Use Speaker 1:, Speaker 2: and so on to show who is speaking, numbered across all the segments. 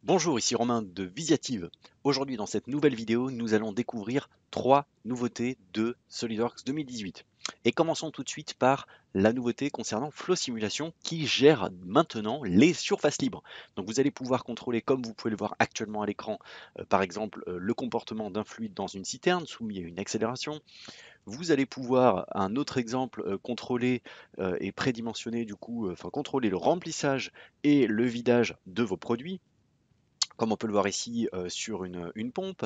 Speaker 1: Bonjour, ici Romain de Visiative. Aujourd'hui, dans cette nouvelle vidéo, nous allons découvrir 3 nouveautés de SolidWorks 2018. Et commençons tout de suite par la nouveauté concernant Flow Simulation qui gère maintenant les surfaces libres. Donc vous allez pouvoir contrôler, comme vous pouvez le voir actuellement à l'écran, par exemple le comportement d'un fluide dans une citerne soumis à une accélération. Vous allez pouvoir, un autre exemple, contrôler et prédimensionner du coup, enfin contrôler le remplissage et le vidage de vos produits comme on peut le voir ici sur une pompe.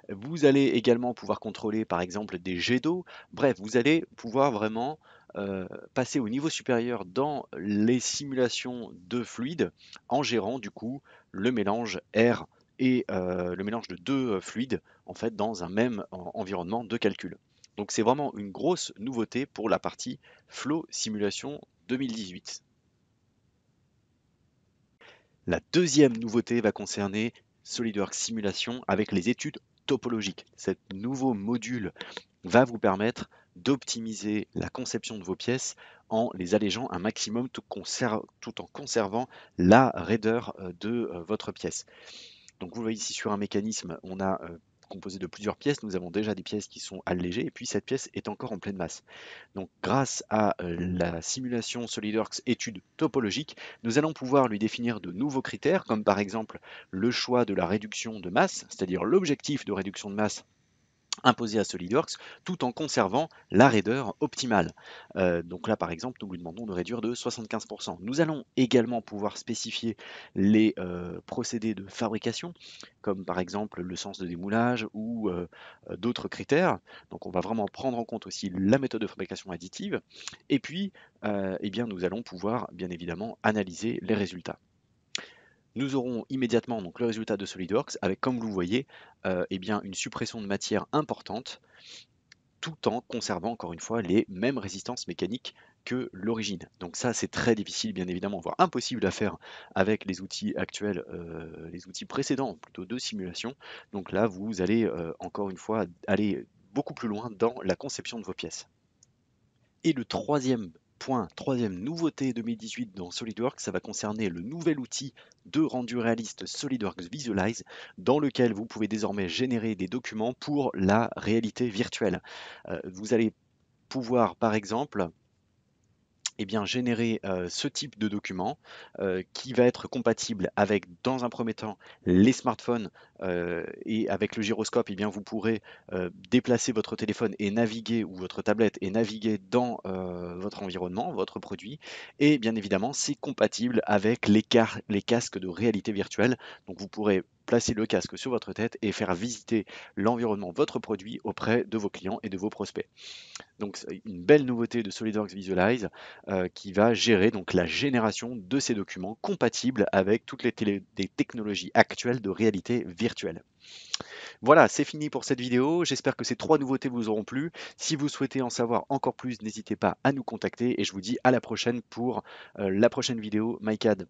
Speaker 1: Vous allez également pouvoir contrôler par exemple des jets d'eau. Bref, vous allez pouvoir vraiment passer au niveau supérieur dans les simulations de fluides en gérant du coup le mélange air et le mélange de deux fluides en fait dans un même environnement de calcul. Donc c'est vraiment une grosse nouveauté pour la partie Flow Simulation 2018. La deuxième nouveauté va concerner SolidWorks Simulation avec les études topologiques. Cet nouveau module va vous permettre d'optimiser la conception de vos pièces en les allégeant un maximum tout en conservant la raideur de votre pièce. Donc vous voyez ici sur un mécanisme, on a composé de plusieurs pièces. Nous avons déjà des pièces qui sont allégées et puis cette pièce est encore en pleine masse. Donc grâce à la simulation SolidWorks étude topologique, nous allons pouvoir lui définir de nouveaux critères, comme par exemple le choix de la réduction de masse, c'est-à-dire l'objectif de réduction de masse imposé à SolidWorks, tout en conservant la raideur optimale. Donc là, par exemple, nous lui demandons de réduire de 75%. Nous allons également pouvoir spécifier les procédés de fabrication, comme par exemple le sens de démoulage ou d'autres critères. Donc on va vraiment prendre en compte aussi la méthode de fabrication additive. Et puis, eh bien, nous allons pouvoir, bien évidemment, analyser les résultats. Nous aurons immédiatement donc le résultat de SolidWorks avec, comme vous le voyez, eh bien, une suppression de matière importante tout en conservant encore une fois les mêmes résistances mécaniques que l'origine. Donc ça c'est très difficile bien évidemment, voire impossible à faire avec les outils actuels, les outils précédents plutôt de simulation. Donc là vous allez encore une fois aller beaucoup plus loin dans la conception de vos pièces. Et le troisième point, troisième nouveauté 2018 dans SolidWorks, ça va concerner le nouvel outil de rendu réaliste SolidWorks Visualize, dans lequel vous pouvez désormais générer des documents pour la réalité virtuelle. Vous allez pouvoir, par exemple, eh bien, générer ce type de document qui va être compatible avec, dans un premier temps, les smartphones et avec le gyroscope, eh bien, vous pourrez déplacer votre téléphone et naviguer, ou votre tablette et naviguer dans votre environnement, votre produit. Et bien évidemment, c'est compatible avec les casques de réalité virtuelle. Donc vous pourrez placer le casque sur votre tête et faire visiter l'environnement, votre produit auprès de vos clients et de vos prospects. Donc c'est une belle nouveauté de SolidWorks Visualize qui va gérer donc la génération de ces documents compatibles avec toutes les technologies actuelles de réalité virtuelle. Voilà, c'est fini pour cette vidéo. J'espère que ces 3 nouveautés vous auront plu. Si vous souhaitez en savoir encore plus, n'hésitez pas à nous contacter et je vous dis à la prochaine pour la prochaine vidéo MyCAD.